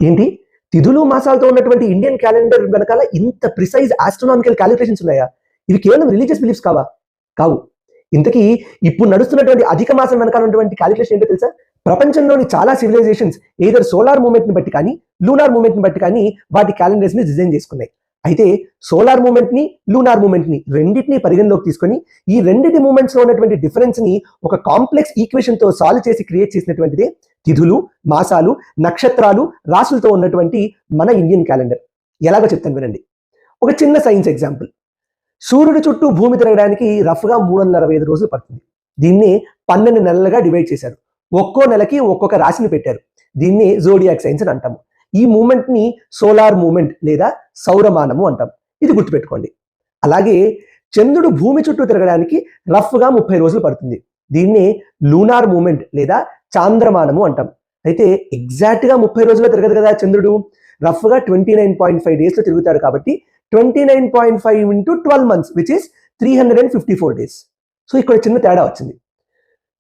ఏంటి తిథులు మాసాలతో ఉన్నటువంటి ఇండియన్ క్యాలెండర్ వెనకాల ఇంత ప్రిసైజ్ ఆస్ట్రోనామికల్ క్యాలిక్యులేషన్స్ ఉన్నాయా? ఇవి కేవలం రిలీజియస్ బిలీఫ్స్ కావు. ఇంతకీ ఇప్పుడు నడుస్తున్నటువంటి అధిక మాసం వెనకాల ఉన్నటువంటి క్యాలిక్యులేషన్ ఏంటో తెలుసా? ప్రపంచంలోని చాలా సివిలైజేషన్స్ ఏదర్ సోలార్ మూవ్మెంట్ ని బట్టి కానీ లూనార్ మూవ్మెంట్ ని బట్టి కానీ వాటి క్యాలెండర్స్ ని డిజైన్ చేసుకున్నాయి. అయితే సోలార్ మూవ్మెంట్ ని లూనార్ మూవ్మెంట్ ని రెండింటిని పరిగణలోకి తీసుకొని ఈ రెండింటి మూవ్మెంట్స్ లో ఉన్నటువంటి డిఫరెన్స్ ని ఒక కాంప్లెక్స్ ఈక్వేషన్ తో సాల్వ్ చేసి క్రియేట్ చేసినటువంటిదే తిథులు, మాసాలు, నక్షత్రాలు, రాసులతో ఉన్నటువంటి మన ఇండియన్ క్యాలెండర్. ఎలాగో చెప్తాను వినండి. ఒక చిన్న సైన్స్ ఎగ్జాంపుల్. సూర్యుడి చుట్టూ భూమి తిరగడానికి రఫ్గా 365 రోజులు పడుతుంది. దీన్ని 12 నెలలుగా డివైడ్ చేశారు. ఒక్కో నెలకి ఒక్కొక్క రాశిని పెట్టారు. దీన్ని జోడియాక్ సైన్స్ అని అంటాము. ఈ మూమెంట్ ని సోలార్ మూమెంట్ లేదా సౌరమానము అంటాం. ఇది గుర్తుపెట్టుకోండి. అలాగే చంద్రుడు భూమి చుట్టూ తిరగడానికి రఫ్గా 30 రోజులు పడుతుంది. దీన్ని లూనార్ మూమెంట్ లేదా చాంద్రమానము అంటాం. అయితే ఎగ్జాక్ట్ గా 30 రోజుల్లో తిరగదు కదా చంద్రుడు. రఫ్గా 29.5 డేస్ లో తిరుగుతాడు. కాబట్టి 29.5 into 12 months which is 354 days. So ఇక్కడ చిన్న తేడా వచ్చింది.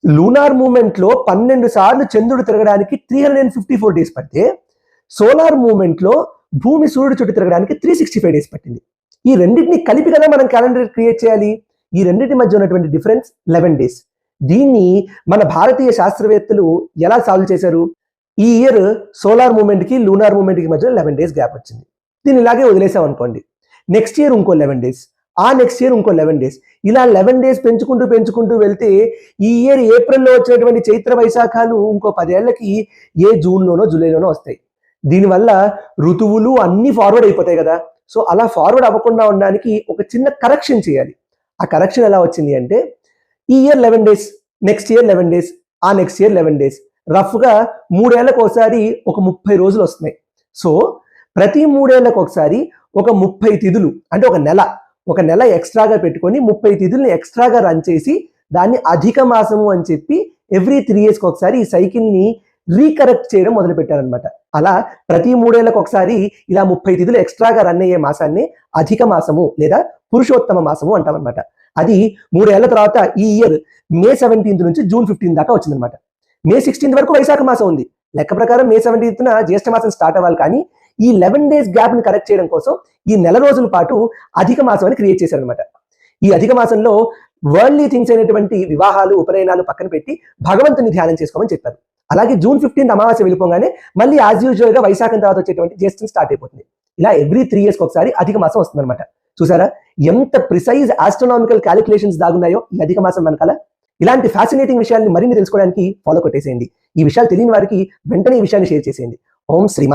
లూనార్ మూమెంట్ లో 12 సార్లు చంద్రుడు తిరగడానికి 354 డేస్ పడితే సోలార్ మూమెంట్ లో భూమి సూర్యుడు చుట్టూ తిరగడానికి 365 డేస్ పట్టింది. ఈ రెండింటిని కలిపి కదా మనం క్యాలెండర్ క్రియేట్ చేయాలి. ఈ రెండింటి మధ్య ఉన్నటువంటి డిఫరెన్స్ 11 డేస్. దీన్ని మన భారతీయ శాస్త్రవేత్తలు ఎలా సాల్వ్ చేశారు? ఈ ఇయర్ సోలార్ మూమెంట్ కి లూనార్ మూమెంట్ కి మధ్య 11 డేస్ గ్యాప్ వచ్చింది. దీన్ని ఇలాగే వదిలేసాం అనుకోండి. నెక్స్ట్ ఇయర్ ఇంకో 11 డేస్, ఆ నెక్స్ట్ ఇయర్ ఇంకో 11 డేస్, ఇలా 11 డేస్ పెంచుకుంటూ వెళ్తే ఈ ఇయర్ ఏప్రిల్లో వచ్చినటువంటి చైత్ర వైశాఖాలు ఇంకో 10 ఏళ్లకి ఏ జూన్లోనో జూలైలోనో వస్తాయి. దీనివల్ల ఋతువులు అన్ని ఫార్వర్డ్ అయిపోతాయి కదా. సో అలా ఫార్వర్డ్ అవ్వకుండా ఉండడానికి ఒక చిన్న కరెక్షన్ చేయాలి. ఆ కరెక్షన్ ఎలా వచ్చింది అంటే ఈ year 11 days, next year 11 days, ఆ నెక్స్ట్ ఇయర్ 11 డేస్, రఫ్గా 3 ఏళ్లకు ఒకసారి ఒక 30 రోజులు వస్తున్నాయి. సో ప్రతి 3 ఏళ్లకు ఒకసారి ఒక 30 తిథులు అంటే ఒక నెల ఎక్స్ట్రాగా పెట్టుకొని 30 తిథుల్ని ఎక్స్ట్రాగా రన్ చేసి దాన్ని అధిక మాసము అని చెప్పి ఎవ్రీ 3 ఇయర్స్కి ఒకసారి ఈ సైకిల్ని రీకరెక్ట్ చేయడం మొదలు పెట్టారనమాట. అలా ప్రతి 3 ఏళ్లకు ఒకసారి ఇలా 30 తిథులు ఎక్స్ట్రాగా రన్ అయ్యే మాసాన్ని అధిక మాసము లేదా పురుషోత్తమ మాసము అంటామన్నమాట. అది 3 ఏళ్ల తర్వాత ఈ ఇయర్ మే 17 నుంచి జూన్ 15 దాకా వచ్చిందనమాట. మే 16 వరకు వైశాఖ మాసం ఉంది. లెక్క ప్రకారం మే 17న జ్యేష్ఠ మాసం స్టార్ట్ అవ్వాలి. కానీ ఈ 11 డేస్ గ్యాప్ ని కరెక్ట్ చేయడం కోసం ఈ నెల రోజుల పాటు అధిక మాసం అని క్రియేట్ చేశారనమాట. ఈ అధిక మాసంలో వరల్డ్లీ థింగ్స్ అయినటువంటి వివాహాలు, ఉపనయనాలు పక్కన పెట్టి భగవంతుని ధ్యానం చేసుకోమని చెప్పారు. అలాగే జూన్ 15 అమావాస్య వెళ్ళిపోగానే మళ్ళీ యాజ్ యూజువల్ గా వైశాఖం తర్వాత వచ్చేటువంటి జ్యేష్ఠం స్టార్ట్ అయిపోతుంది. ఇలా ఎవ్రీ 3 ఇయర్స్కి ఒకసారి అధిక మాసం వస్తుందన్నమాట. చూసారా ఎంత ప్రిసైజ్ ఆస్ట్రోనామికల్ క్యాలిక్యులేషన్స్ దాగున్నాయో ఈ అధిక మాసం వెనకాల. ఇలాంటి ఫ్యాసినేటింగ్ విషయాన్ని మరిన్ని తెలుసుకోవడానికి ఫాలో కొట్టేసేయండి. ఈ విషయాలు తెలియని వారికి వెంటనే ఈ విషయాన్ని షేర్ చేసేయండి. ఓం శ్రీమాన్.